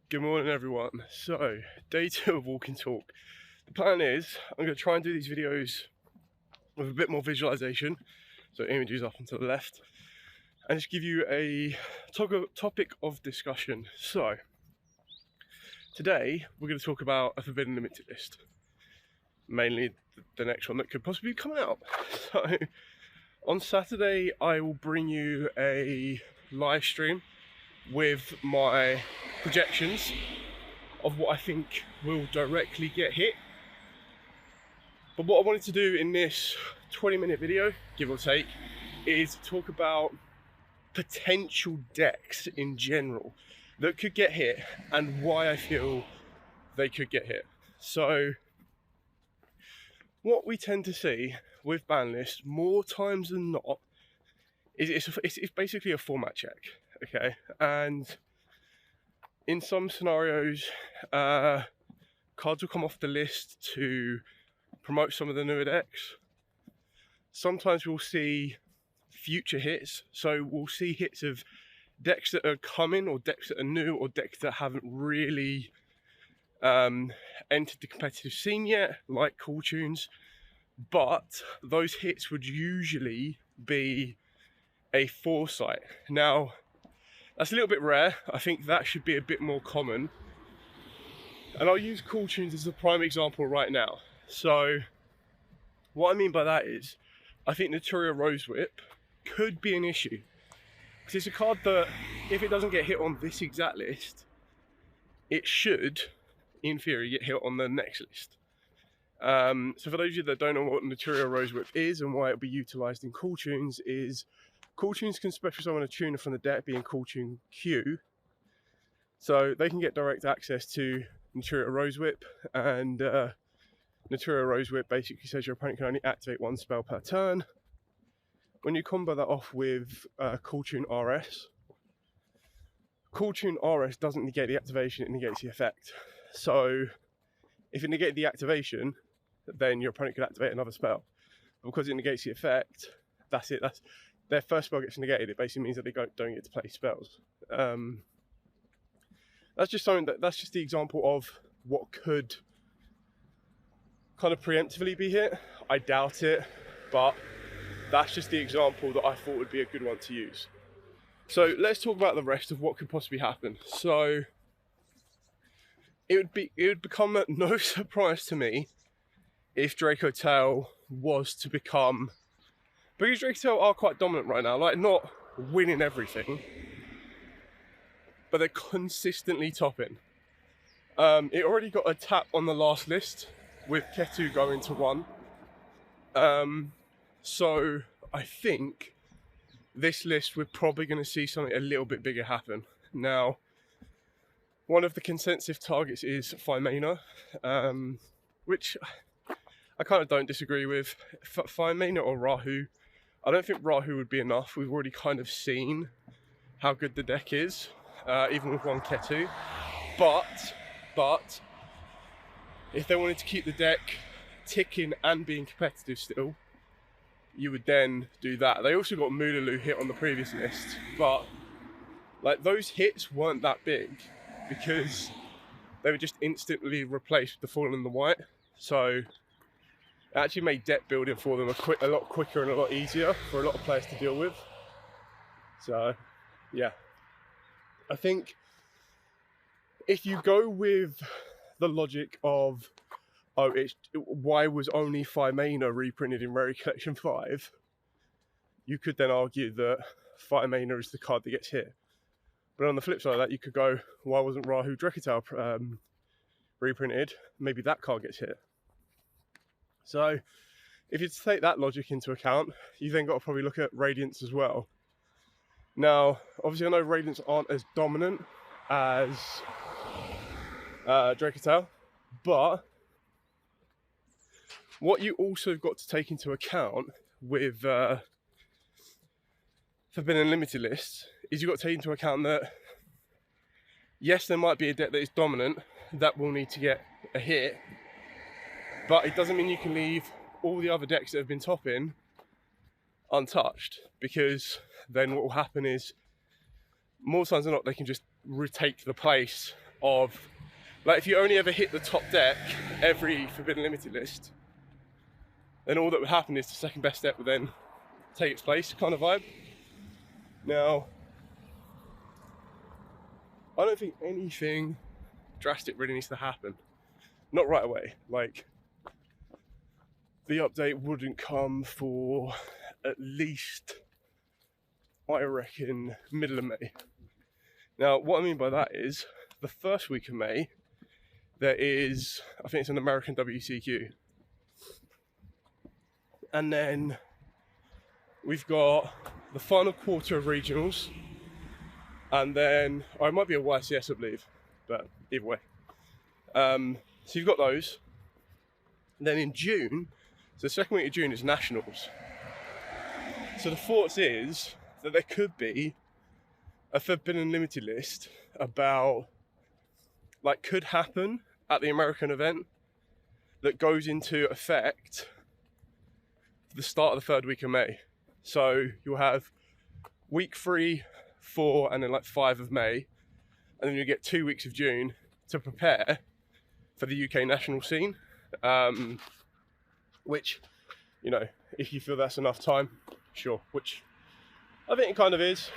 Good morning, everyone. So, day 2 of Walk and Talk. The plan is I'm going to try and do these videos with a bit more visualization, so images up and to the left, and just give you a topic of discussion. So, today we're going to talk about a forbidden limited list, mainly the next one that could possibly be coming out. So, on Saturday, I will bring you a live stream with my projections of what I think will directly get hit. But what I wanted to do in this 20-minute video, give or take, is talk about potential decks in general that could get hit and why I feel they could get hit. So what we tend to see with Banlist more times than not is it's basically a format check, okay? And in some scenarios, cards will come off the list to promote some of the newer decks. Sometimes we'll see future hits, so we'll see hits of decks that are coming, or decks that are new, or decks that haven't really entered the competitive scene yet, like Cool Tunes. But those hits would usually be a foresight. Now, that's a little bit rare. I think that should be a bit more common. And I'll use Cool Tunes as a prime example right now. So, what I mean by that is, I think Yugioh Rosewhip could be an issue. Because it's a card that, if it doesn't get hit on this exact list, it should, in theory, get hit on the next list. So for those of you that don't know what Yugioh Rosewhip is and why it'll be utilised in Cool Tunes is, Cool Tunes can special summon a tuner from the deck, being Cool Tune Q. So they can get direct access to Yugioh Rosewhip, and Yugioh Rosewhip basically says your opponent can only activate one spell per turn. When you combo that off with Cool Tune RS, Cool Tune RS doesn't negate the activation, it negates the effect. So if it negates the activation, then your opponent could activate another spell. But because it negates the effect, that's it. That's their first spell gets negated. It basically means that they don't get to play spells. That's just something that's just the example of what could kind of preemptively be hit. I doubt it, but that's just the example that I thought would be a good one to use. So let's talk about the rest of what could possibly happen. So it would become no surprise to me if Dracotail was to become, because Dracotail are quite dominant right now, like not winning everything, but they're consistently topping. It already got a tap on the last list with Ketu going to 1. So I think this list we're probably going to see something a little bit bigger happen. Now, one of the consensus targets is 5 mana, which I kind of don't disagree with. 5 mana or Rahu. I don't think Rahu would be enough. We've already kind of seen how good the deck is, even with 1 Ketu. But if they wanted to keep the deck ticking and being competitive still, you would then do that. They also got Moodaloo hit on the previous list, but like those hits weren't that big because they were just instantly replaced with the Fallen and the White. So it actually made deck building for them a lot quicker and a lot easier for a lot of players to deal with. So yeah, I think if you go with the logic of, oh, why was only 5 mana reprinted in Rare Collection 5, you could then argue that 5 mana is the card that gets hit. But on the flip side of that, you could go, why wasn't Rahu Dracotail reprinted? Maybe that card gets hit. So if you take that logic into account, you then got to probably look at Radiance as well. Now, obviously I know Radiance aren't as dominant as Dracotail, but what you also got to take into account with Forbidden Limited lists is you've got to take into account that, yes, there might be a deck that is dominant that will need to get a hit, but it doesn't mean you can leave all the other decks that have been topping untouched, because then what will happen is, more times than not, they can just retake the place of, like, if you only ever hit the top deck every Forbidden Limited list, then all that would happen is the second best deck would then take its place, kind of vibe. Now, I don't think anything drastic really needs to happen. Not right away. Like, the update wouldn't come for at least, I reckon, middle of May. Now, what I mean by that is, the first week of May, there is, I think it's an American WCQ. And then we've got the final quarter of regionals. And then, or it might be a YCS, I believe, but either way. So you've got those. And then in June, so the second week of June is nationals. So the thoughts is that there could be a Forbidden Limited list about, like, could happen at the American event that goes into effect for the start of the third week of May. So you'll have week 3, 4, and then like 5 of May, and then you get 2 weeks of June to prepare for the UK national scene, which, you know, if you feel that's enough time, sure, which I think it kind of is.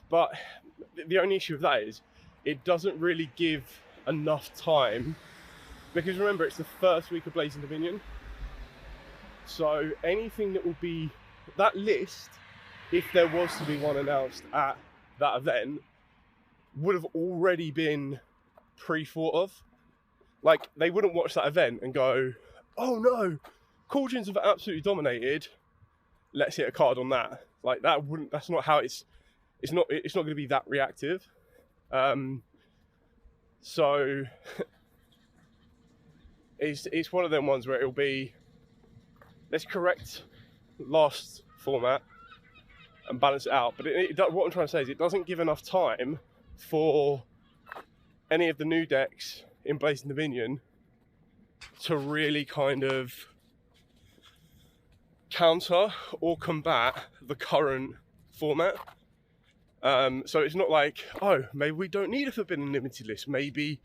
But the only issue with that is it doesn't really give enough time, because remember, it's the first week of Blazing Dominion. So anything that will be that list, if there was to be one announced at that event, would have already been pre-thought of. Like, they wouldn't watch that event and go, oh no, Cauldrons have absolutely dominated, let's hit a card on that. Like, that wouldn't, that's not how it's not going to be that reactive. So it's one of them ones where it'll be, let's correct last format and balance it out. But what I'm trying to say is it doesn't give enough time for any of the new decks in Blazing Dominion to really kind of counter or combat the current format. So it's not like, oh, maybe we don't need a Forbidden Limited list. Maybe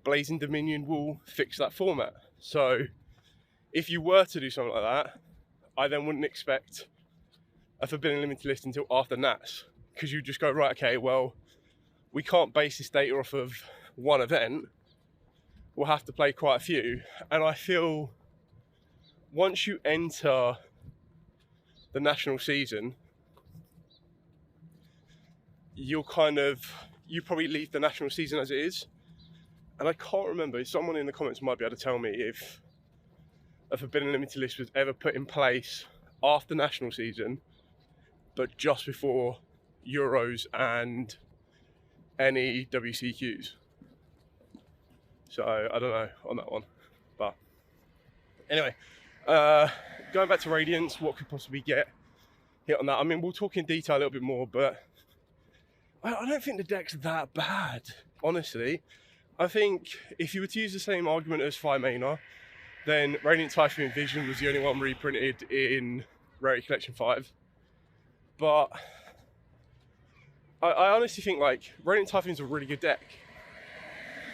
Blazing Dominion will fix that format. So if you were to do something like that, I then wouldn't expect a Forbidden Limited list until after Nats, because you just go, right, okay, well, we can't base this data off of one event. We'll have to play quite a few. And I feel once you enter the national season, you probably leave the national season as it is. And I can't remember, someone in the comments might be able to tell me if a Forbidden Limited list was ever put in place after national season, but just before Euros and any WCQs. So I don't know on that one. But anyway, going back to Radiance, what could possibly get hit on that? I mean, we'll talk in detail a little bit more, but I don't think the deck's that bad, honestly. I think if you were to use the same argument as Fire Mainer, then Radiant Typhoon Vision was the only one reprinted in Rarity Collection 5. But I honestly think, like, Radiant Typhoon's a really good deck.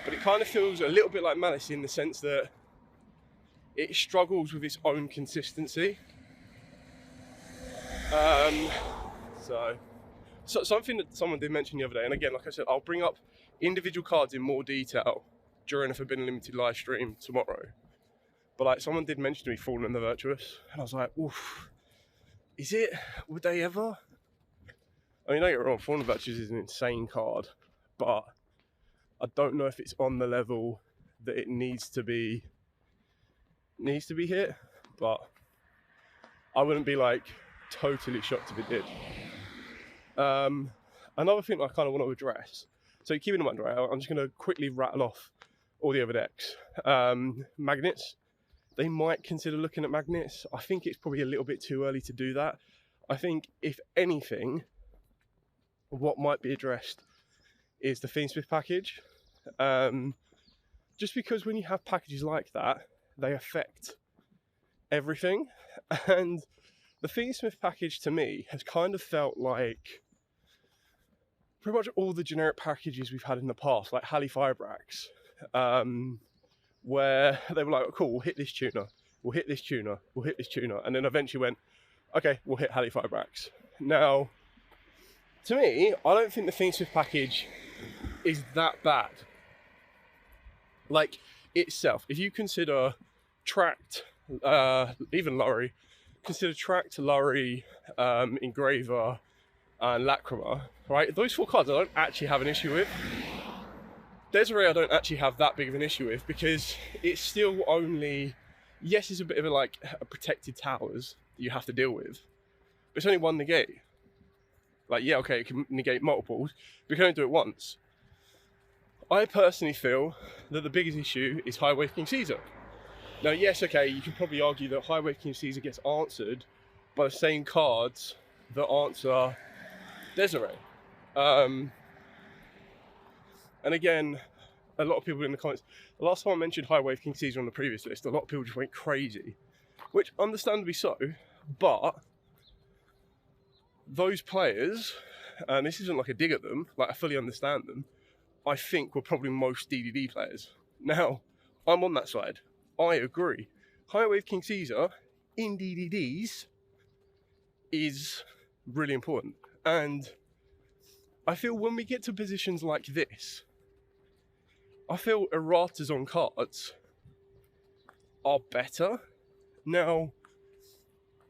But it kind of feels a little bit like Malice in the sense that it struggles with its own consistency. So something that someone did mention the other day, and again, like I said, I'll bring up individual cards in more detail during a Forbidden Limited live stream tomorrow. But like, someone did mention to me Fallen and the Virtuous, and I was like, oof, is it? Would they ever? I mean, don't get me wrong, Fallen and the Virtuous is an insane card, but I don't know if it's on the level that it needs to be hit. But I wouldn't be like totally shocked if it did. Another thing I kind of want to address, so keeping in mind, right, I'm just going to quickly rattle off all the other decks. Magnets, they might consider looking at magnets. I think it's probably a little bit too early to do that. I think, if anything, what might be addressed is the Fiendsmith package. Just because when you have packages like that, they affect everything. And the Fiendsmith package to me has kind of felt like pretty much all the generic packages we've had in the past, like Halley Firebrax, where they were like, oh, cool, we'll hit this tuner, we'll hit this tuner, we'll hit this tuner, and then eventually went, okay, we'll hit Halley Firebrax. Now, to me, I don't think the Fiendsmith package is that bad. Like, itself, if you consider Tract, even Lurry, consider Tract, Lurry, Engraver, and Lacrima, right? Those 4 cards I don't actually have an issue with. Desiree I don't actually have that big of an issue with, because it's still only, yes, it's a bit of a protected towers that you have to deal with, but it's only 1 negate. Like, yeah, okay, it can negate multiples, but you can only do it once. I personally feel that the biggest issue is High Wave King Caesar. Now, yes, okay, you can probably argue that High Wave King Caesar gets answered by the same cards that answer Desiree. And again, a lot of people in the comments, the last time I mentioned High Wave King Caesar on the previous list, a lot of people just went crazy, which understandably so, but those players, and this isn't like a dig at them, like I fully understand them, I think were probably most DDD players. Now, I'm on that side. I agree. High Wave King Caesar in DDDs is really important. And I feel when we get to positions like this, I feel Erratas on cards are better. Now,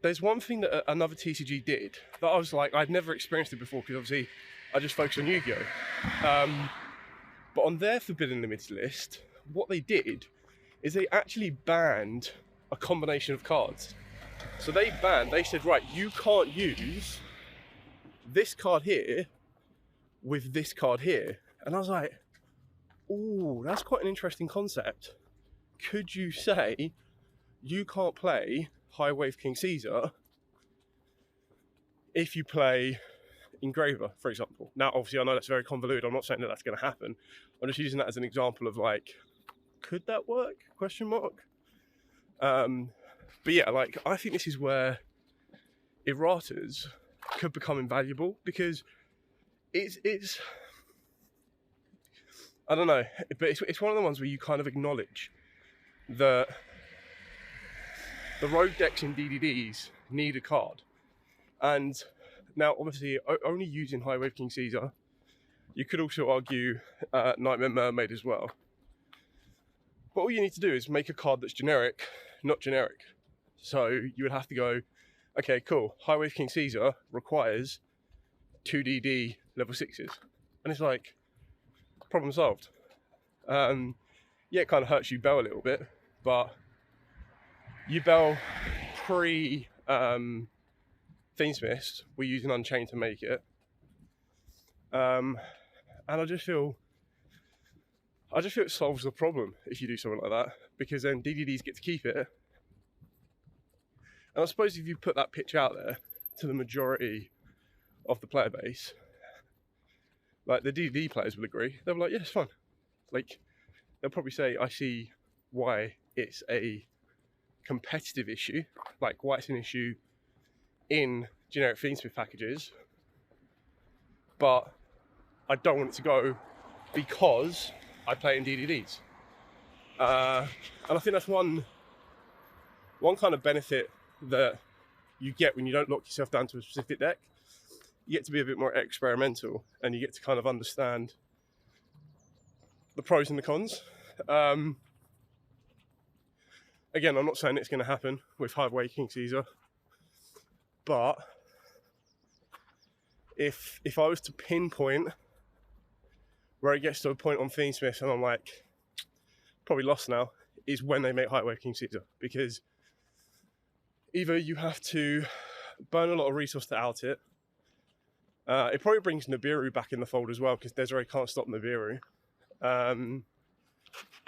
there's one thing that another TCG did that I was like, I'd never experienced it before, because obviously I just focus on Yugioh. But on their Forbidden Limited list, what they did is they actually banned a combination of cards. So they said, right, you can't use this card here with this card here. And I was like, ooh, that's quite an interesting concept. Could you say you can't play High Wave King Caesar if you play Engraver, for example? Now, obviously, I know that's very convoluted. I'm not saying that that's going to happen. I'm just using that as an example of, like, could that work? Question mark. But yeah, like, I think this is where Erratas could become invaluable, because it's I don't know, but it's one of the ones where you kind of acknowledge that the road decks in DDDs need a card. And now, obviously, only using High Wave King Caesar, you could also argue Nightmare Mermaid as well. But all you need to do is make a card that's generic, not generic. So you would have to go, okay, cool, High Wave King Caesar requires 2DD level 6s. And it's like, problem solved. Yeah, it kind of hurts you Bell a little bit, but you Bell pre Fiendsmith, we're using Unchained to make it. And I just feel it solves the problem if you do something like that, because then DDDs get to keep it. And I suppose if you put that pitch out there to the majority of the player base, like the DDD players will agree. They'll be like, yeah, it's fun. Like, they'll probably say, I see why it's a competitive issue, like why it's an issue in generic Fiendsmith packages, but I don't want it to go because I play in DDDs. And I think that's one kind of benefit that you get when you don't lock yourself down to a specific deck. You get to be a bit more experimental, and you get to kind of understand the pros and the cons. Again, I'm not saying it's going to happen with High Wave King Caesar, but if I was to pinpoint where it gets to a point on Fiendsmith and I'm like, probably lost now, is when they make High Wave King Caesar, because either you have to burn a lot of resource to out it. It probably brings Nibiru back in the fold as well, because Desiree can't stop Nibiru.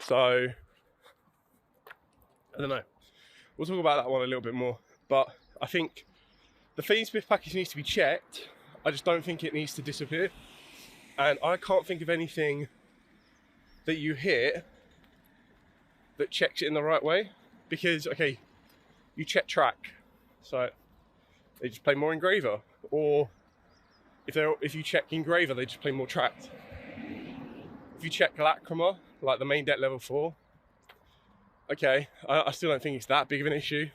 So, I don't know. We'll talk about that one a little bit more. But I think the Fiendsmith package needs to be checked. I just don't think it needs to disappear. And I can't think of anything that you hit that checks it in the right way. Because, okay, you check track. So, they just play more Engraver. Or if you check Engraver, they just play more trapped. If you check Lacrima, like the main deck level 4, okay, I still don't think it's that big of an issue.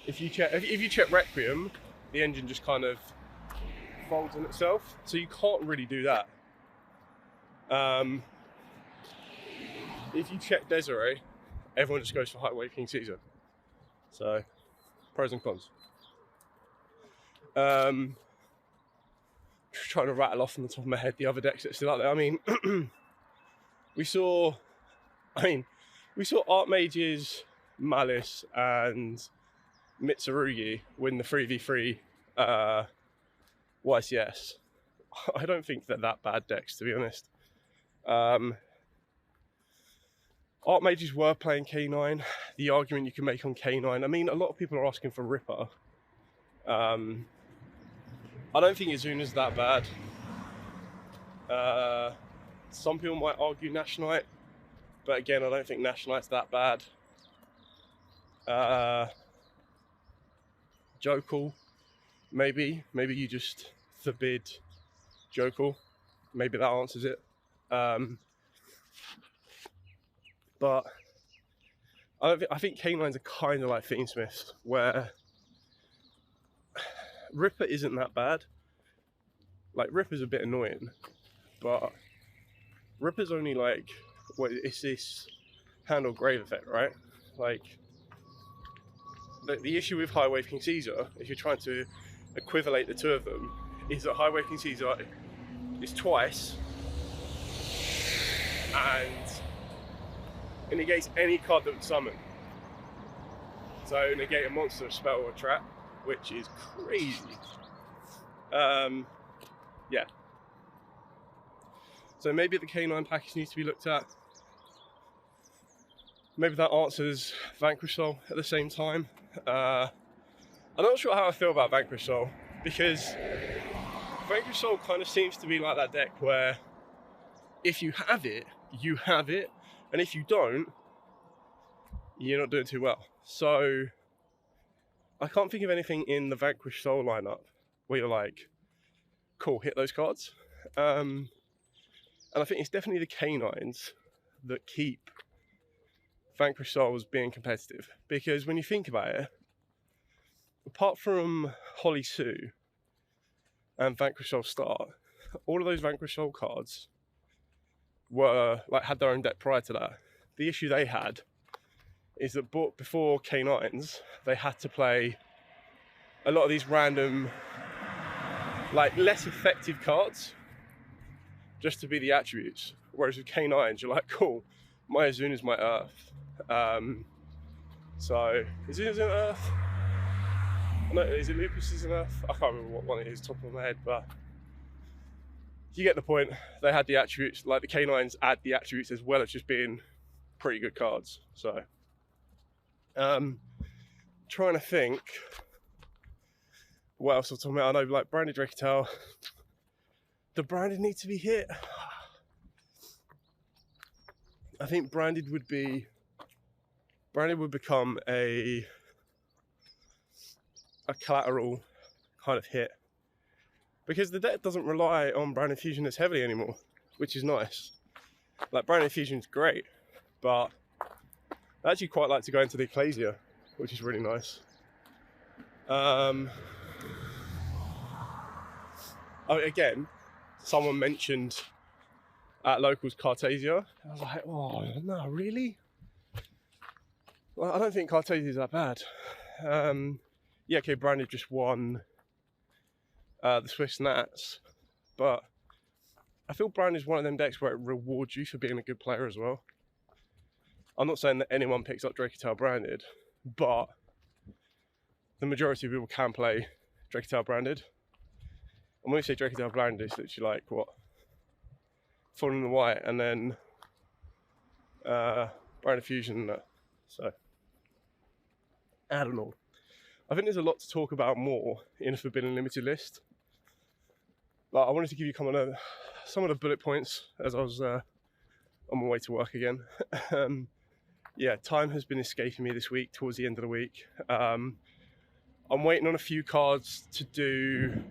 If you check Requiem, the engine just kind of folds on itself, so you can't really do that. If you check Desiree, everyone just goes for High Wave King Caesar. So, pros and cons. Just trying to rattle off on the top of my head the other decks that are still out there. I mean, we saw Archmages, Malice, and Mitsurugi win the 3v3 YCS. I don't think they're that bad decks, to be honest. Archmages were playing K9. The argument you can make on K9, I mean, a lot of people are asking for Ripper. I don't think Izuna's that bad. Some people might argue Nationite, but again, I don't think Nationite's that bad. Jokel, maybe you just forbid Jokel. Maybe that answers it. But I think K9s are kind of like Fiendsmiths, where Ripper isn't that bad. Like, Ripper's a bit annoying, but Ripper's only like, it's this handle grave effect, right? Like, the issue with High Wave King Caesar, if you're trying to equivalate the two of them, is that High Wave King Caesar is twice, and it negates any card that would summon. So negate a monster, a spell, or a trap, which is crazy. Yeah. So maybe the K9 package needs to be looked at. Maybe that answers Vanquish Soul at the same time. I'm not sure how I feel about Vanquish Soul, because Vanquish Soul kind of seems to be like that deck where if you have it, you have it, and if you don't, you're not doing too well. So I can't think of anything in the Vanquish Soul lineup where you're like, cool, hit those cards. And I think it's definitely the K9s that keep Vanquish Souls being competitive. Because when you think about it, apart from Holly Sue and Vanquish Soul Start, all of those Vanquish Soul cards were like had their own deck prior to that. The issue they had is that before K9s, they had to play a lot of these random, like, less effective cards just to be the attributes. Whereas with K9s, you're like, cool, my Izuna's my Earth. So Izuna's an Earth? No, is it Lupus is an Earth? I can't remember what one it is top of my head, but you get the point. They had the attributes, like the K9s add the attributes as well as just being pretty good cards. So trying to think what else I'm talking about. I know, like, branded Dracotail. The branded need to be hit. I think branded would become a collateral kind of hit, because the deck doesn't rely on branded fusion as heavily anymore, which is nice. Like, branded fusion's great, but I actually quite like to go into the Ecclesia, which is really nice. Again, someone mentioned at locals Cartesia. I was like, oh no, really? Well, I don't think Cartesia is that bad. Yeah, okay, Branded just won the Swiss Nats, but I feel Branded is one of them decks where it rewards you for being a good player as well. I'm not saying that anyone picks up Dracotail Branded, but the majority of people can play Dracotail Branded. And when we say Dracotail Branded, it's literally like, what? Falling in the White, and then Branded Fusion and that. So, I don't know. I think there's a lot to talk about more in a Forbidden Limited list. But I wanted to give you some of the bullet points as I was on my way to work again. Yeah, time has been escaping me this week, towards the end of the week. I'm waiting on a few cards to do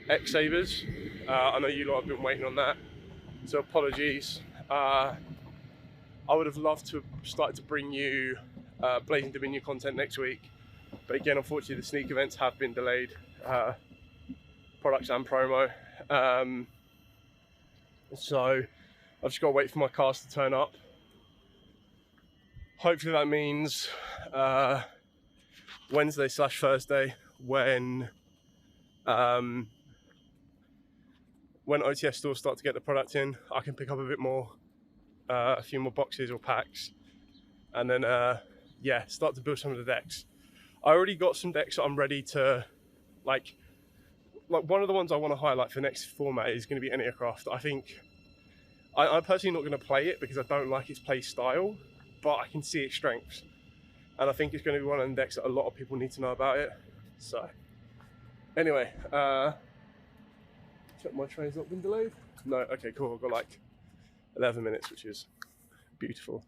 X-Savers. I know you lot have been waiting on that, so apologies. I would have loved to have started to bring you Blazing Dominion content next week, but again, unfortunately, the sneak events have been delayed, products and promo. So I've just got to wait for my cars to turn up. Hopefully that means Wednesday/Thursday when OTS stores start to get the product in, I can pick up a bit more, a few more boxes or packs, and then yeah, start to build some of the decks. I already got some decks that I'm ready to, like one of the ones I want to highlight for next format is going to be Enneacraft. I think I'm personally not going to play it because I don't like its play style, but I can see its strengths, and I think it's going to be one of the decks that a lot of people need to know about it. So anyway, check my train's not been delayed. No, okay, cool. I've got like 11 minutes, which is beautiful.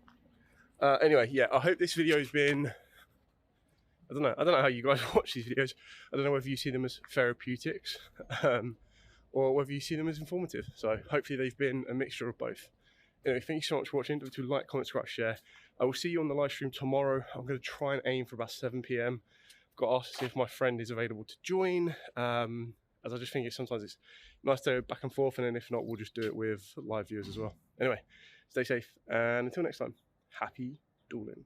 Anyway, yeah, I hope this video's been, I don't know how you guys watch these videos. I don't know whether you see them as therapeutics or whether you see them as informative. So hopefully they've been a mixture of both. Anyway, thank you so much for watching. Don't forget to like, comment, subscribe, share. I will see you on the live stream tomorrow. I'm going to try and aim for about 7 PM. I've got to ask to see if my friend is available to join, as I just think sometimes it's nice to go back and forth, and then if not, we'll just do it with live viewers as well. Anyway, stay safe, and until next time, happy dueling.